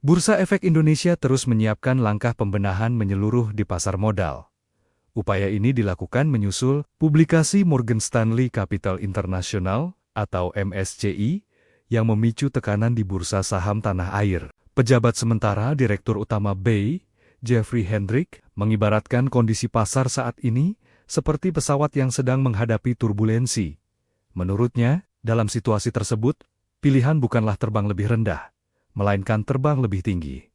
Bursa Efek Indonesia terus menyiapkan langkah pembenahan menyeluruh di pasar modal. Upaya ini dilakukan menyusul publikasi Morgan Stanley Capital International atau MSCI yang memicu tekanan di bursa saham tanah air. Pejabat sementara Direktur Utama BEI, Jeffrey Hendrick, mengibaratkan kondisi pasar saat ini seperti pesawat yang sedang menghadapi turbulensi. Menurutnya, dalam situasi tersebut, pilihan bukanlah terbang lebih rendah, melainkan terbang lebih tinggi.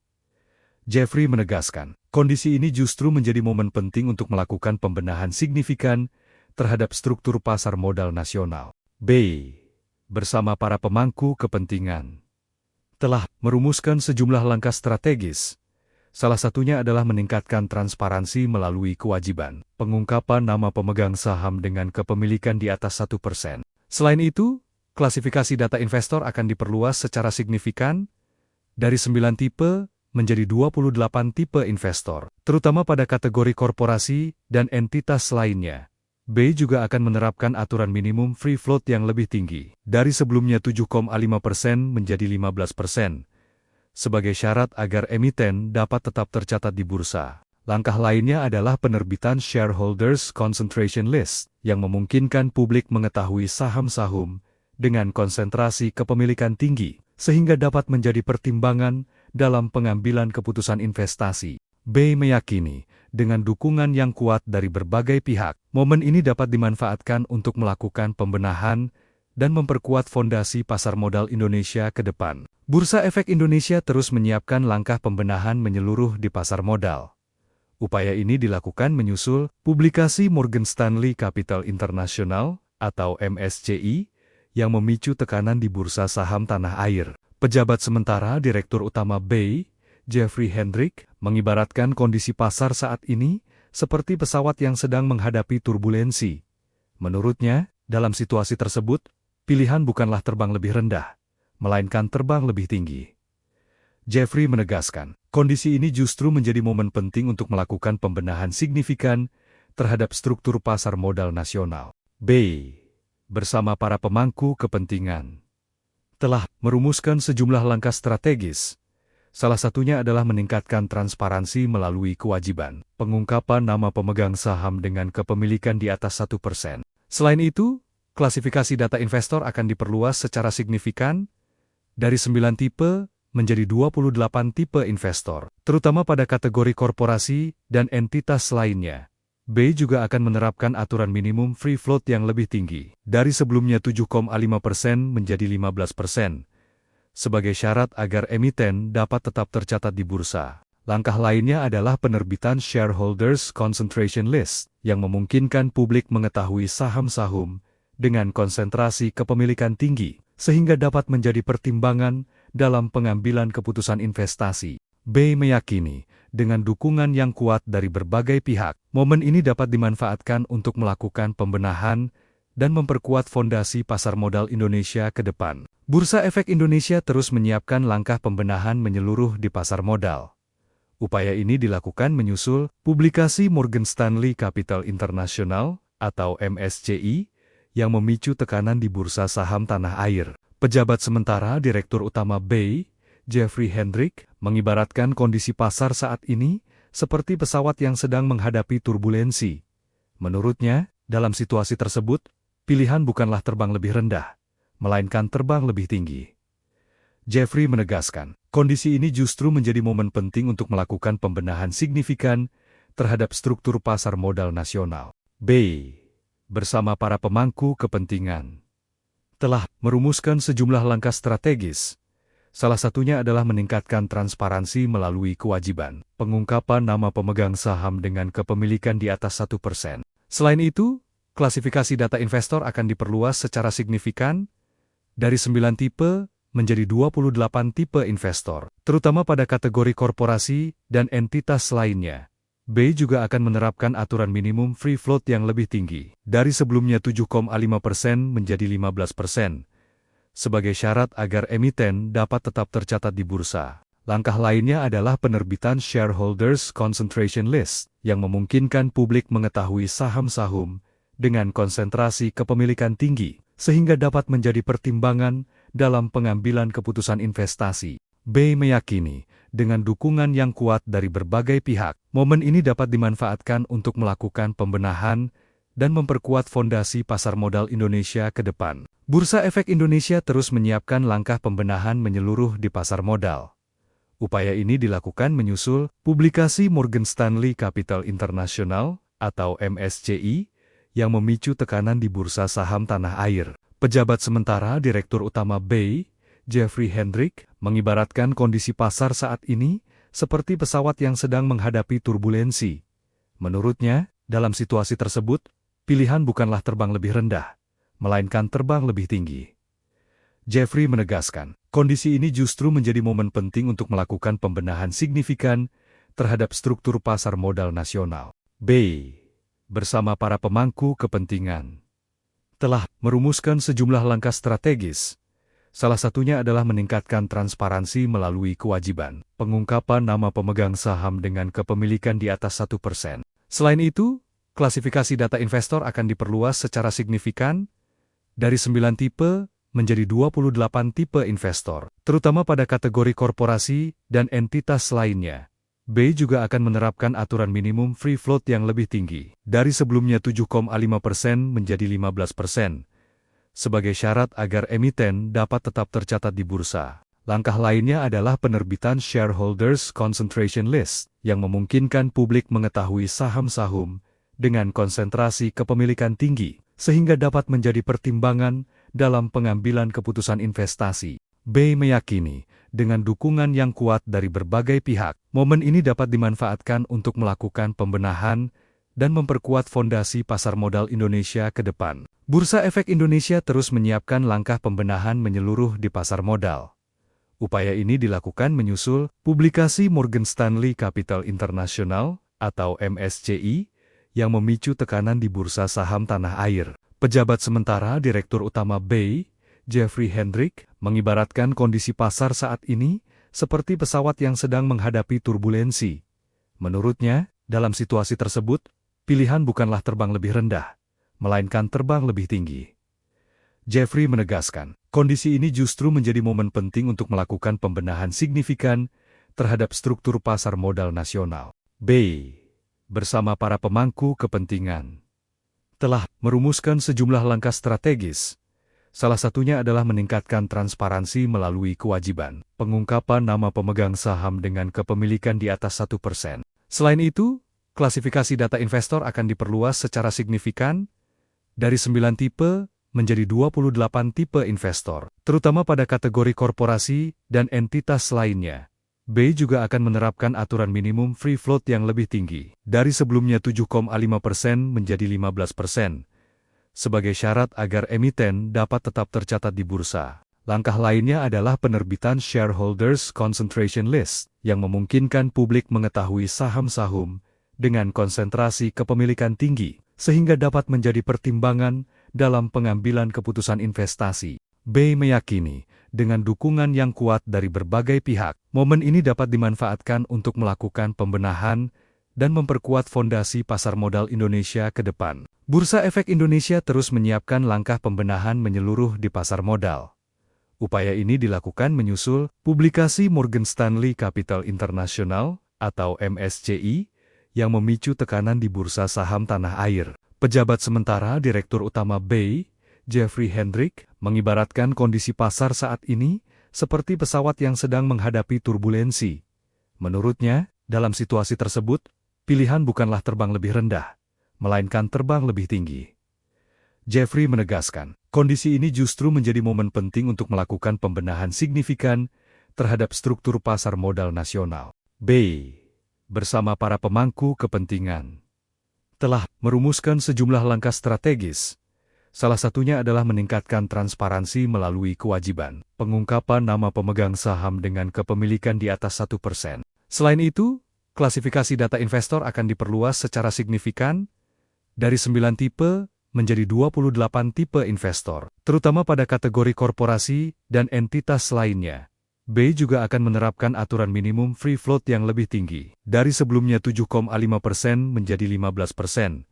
Jeffrey menegaskan, kondisi ini justru menjadi momen penting untuk melakukan pembenahan signifikan terhadap struktur pasar modal nasional. BEI, bersama para pemangku kepentingan, telah merumuskan sejumlah langkah strategis. Salah satunya adalah meningkatkan transparansi melalui kewajiban pengungkapan nama pemegang saham dengan kepemilikan di atas 1%. Selain itu, klasifikasi data investor akan diperluas secara signifikan dari 9 tipe menjadi 28 tipe investor, terutama pada kategori korporasi dan entitas lainnya. BEI juga akan menerapkan aturan minimum free float yang lebih tinggi, dari sebelumnya 7,5% menjadi 15%, sebagai syarat agar emiten dapat tetap tercatat di bursa. Langkah lainnya adalah penerbitan Shareholders Concentration List, yang memungkinkan publik mengetahui saham-saham dengan konsentrasi kepemilikan tinggi, sehingga dapat menjadi pertimbangan dalam pengambilan keputusan investasi. BEI meyakini, dengan dukungan yang kuat dari berbagai pihak, momen ini dapat dimanfaatkan untuk melakukan pembenahan dan memperkuat fondasi pasar modal Indonesia ke depan. Bursa Efek Indonesia terus menyiapkan langkah pembenahan menyeluruh di pasar modal. Upaya ini dilakukan menyusul publikasi Morgan Stanley Capital International atau MSCI yang memicu tekanan di bursa saham tanah air. Pejabat sementara Direktur Utama BEI, Jeffrey Hendrick, mengibaratkan kondisi pasar saat ini seperti pesawat yang sedang menghadapi turbulensi. Menurutnya, dalam situasi tersebut, pilihan bukanlah terbang lebih rendah, melainkan terbang lebih tinggi. Jeffrey menegaskan, kondisi ini justru menjadi momen penting untuk melakukan pembenahan signifikan terhadap struktur pasar modal nasional. BEI, bersama para pemangku kepentingan, telah merumuskan sejumlah langkah strategis. Salah satunya adalah meningkatkan transparansi melalui kewajiban pengungkapan nama pemegang saham dengan kepemilikan di atas 1%. Selain itu, klasifikasi data investor akan diperluas secara signifikan dari 9 tipe menjadi 28 tipe investor, terutama pada kategori korporasi dan entitas lainnya. BEI juga akan menerapkan aturan minimum free float yang lebih tinggi, dari sebelumnya 7,5% menjadi 15%, sebagai syarat agar emiten dapat tetap tercatat di bursa. Langkah lainnya adalah penerbitan Shareholders Concentration List, yang memungkinkan publik mengetahui saham-saham dengan konsentrasi kepemilikan tinggi, sehingga dapat menjadi pertimbangan dalam pengambilan keputusan investasi. BEI meyakini, dengan dukungan yang kuat dari berbagai pihak, momen ini dapat dimanfaatkan untuk melakukan pembenahan dan memperkuat fondasi pasar modal Indonesia ke depan. Bursa Efek Indonesia terus menyiapkan langkah pembenahan menyeluruh di pasar modal. Upaya ini dilakukan menyusul publikasi Morgan Stanley Capital International atau MSCI yang memicu tekanan di bursa saham tanah air. Pejabat sementara Direktur Utama BEI, Jeffrey Hendrick, mengibaratkan kondisi pasar saat ini seperti pesawat yang sedang menghadapi turbulensi. Menurutnya, dalam situasi tersebut, pilihan bukanlah terbang lebih rendah, melainkan terbang lebih tinggi. Jeffrey menegaskan, kondisi ini justru menjadi momen penting untuk melakukan pembenahan signifikan terhadap struktur pasar modal nasional. BEI, bersama para pemangku kepentingan, telah merumuskan sejumlah langkah strategis. Salah satunya adalah meningkatkan transparansi melalui kewajiban pengungkapan nama pemegang saham dengan kepemilikan di atas 1%. Selain itu, klasifikasi data investor akan diperluas secara signifikan dari 9 tipe menjadi 28 tipe investor, terutama pada kategori korporasi dan entitas lainnya. BEI juga akan menerapkan aturan minimum free float yang lebih tinggi, dari sebelumnya 7,5% menjadi 15%, sebagai syarat agar emiten dapat tetap tercatat di bursa. Langkah lainnya adalah penerbitan Shareholders Concentration List, yang memungkinkan publik mengetahui saham-saham dengan konsentrasi kepemilikan tinggi, sehingga dapat menjadi pertimbangan dalam pengambilan keputusan investasi. BEI meyakini, dengan dukungan yang kuat dari berbagai pihak. Momen ini dapat dimanfaatkan untuk melakukan pembenahan dan memperkuat fondasi pasar modal Indonesia ke depan. Bursa Efek Indonesia terus menyiapkan langkah pembenahan menyeluruh di pasar modal. Upaya ini dilakukan menyusul publikasi Morgan Stanley Capital International atau MSCI yang memicu tekanan di bursa saham tanah air. Pejabat sementara Direktur Utama BEI, Jeffrey Hendrick, mengibaratkan kondisi pasar saat ini seperti pesawat yang sedang menghadapi turbulensi. Menurutnya, dalam situasi tersebut, pilihan bukanlah terbang lebih rendah, melainkan terbang lebih tinggi. Jeffrey menegaskan, kondisi ini justru menjadi momen penting untuk melakukan pembenahan signifikan terhadap struktur pasar modal nasional. BEI, bersama para pemangku kepentingan, telah merumuskan sejumlah langkah strategis. Salah satunya adalah meningkatkan transparansi melalui kewajiban pengungkapan nama pemegang saham dengan kepemilikan di atas 1%. Selain itu, klasifikasi data investor akan diperluas secara signifikan dari 9 tipe menjadi 28 tipe investor, terutama pada kategori korporasi dan entitas lainnya. BEI juga akan menerapkan aturan minimum free float yang lebih tinggi, dari sebelumnya 7,5% menjadi 15%, sebagai syarat agar emiten dapat tetap tercatat di bursa. Langkah lainnya adalah penerbitan Shareholders Concentration List, yang memungkinkan publik mengetahui saham-saham dengan konsentrasi kepemilikan tinggi, sehingga dapat menjadi pertimbangan dalam pengambilan keputusan investasi. BEI meyakini, dengan dukungan yang kuat dari berbagai pihak, momen ini dapat dimanfaatkan untuk melakukan pembenahan dan memperkuat fondasi pasar modal Indonesia ke depan. Bursa Efek Indonesia terus menyiapkan langkah pembenahan menyeluruh di pasar modal. Upaya ini dilakukan menyusul publikasi Morgan Stanley Capital International atau MSCI yang memicu tekanan di bursa saham tanah air. Pejabat sementara Direktur Utama BEI, Jeffrey Hendrick, mengibaratkan kondisi pasar saat ini seperti pesawat yang sedang menghadapi turbulensi. Menurutnya, dalam situasi tersebut, pilihan bukanlah terbang lebih rendah, melainkan terbang lebih tinggi. Jeffrey menegaskan, kondisi ini justru menjadi momen penting untuk melakukan pembenahan signifikan terhadap struktur pasar modal nasional. BEI, bersama para pemangku kepentingan, telah merumuskan sejumlah langkah strategis. Salah satunya adalah meningkatkan transparansi melalui kewajiban pengungkapan nama pemegang saham dengan kepemilikan di atas 1%. Selain itu, klasifikasi data investor akan diperluas secara signifikan dari 9 tipe menjadi 28 tipe investor, terutama pada kategori korporasi dan entitas lainnya. BEI juga akan menerapkan aturan minimum free float yang lebih tinggi, dari sebelumnya 7,5% menjadi 15%. Sebagai syarat agar emiten dapat tetap tercatat di bursa. Langkah lainnya adalah penerbitan Shareholders Concentration List, yang memungkinkan publik mengetahui saham-saham dengan konsentrasi kepemilikan tinggi, sehingga dapat menjadi pertimbangan dalam pengambilan keputusan investasi. BEI meyakini, dengan dukungan yang kuat dari berbagai pihak, momen ini dapat dimanfaatkan untuk melakukan pembenahan dan memperkuat fondasi pasar modal Indonesia ke depan. Bursa Efek Indonesia terus menyiapkan langkah pembenahan menyeluruh di pasar modal. Upaya ini dilakukan menyusul publikasi Morgan Stanley Capital International atau MSCI yang memicu tekanan di bursa saham tanah air. Pejabat sementara Direktur Utama BEI, Jeffrey Hendrick, mengibaratkan kondisi pasar saat ini seperti pesawat yang sedang menghadapi turbulensi. Menurutnya, dalam situasi tersebut, pilihan bukanlah terbang lebih rendah, melainkan terbang lebih tinggi. Jeffrey menegaskan, kondisi ini justru menjadi momen penting untuk melakukan pembenahan signifikan terhadap struktur pasar modal nasional. BEI, bersama para pemangku kepentingan, telah merumuskan sejumlah langkah strategis. Salah satunya adalah meningkatkan transparansi melalui kewajiban pengungkapan nama pemegang saham dengan kepemilikan di atas 1%. Selain itu, klasifikasi data investor akan diperluas secara signifikan dari 9 tipe menjadi 28 tipe investor, terutama pada kategori korporasi dan entitas lainnya. BEI juga akan menerapkan aturan minimum free float yang lebih tinggi, dari sebelumnya 7,5% menjadi 15%,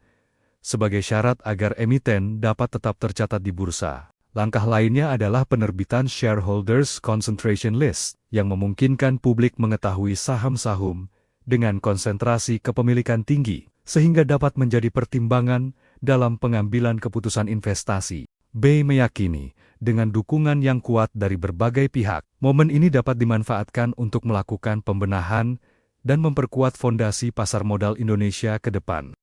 sebagai syarat agar emiten dapat tetap tercatat di bursa. Langkah lainnya adalah penerbitan Shareholders Concentration List, yang memungkinkan publik mengetahui saham-saham dengan konsentrasi kepemilikan tinggi, sehingga dapat menjadi pertimbangan dalam pengambilan keputusan investasi. Bay meyakini, dengan dukungan yang kuat dari berbagai pihak, momen ini dapat dimanfaatkan untuk melakukan pembenahan dan memperkuat fondasi pasar modal Indonesia ke depan.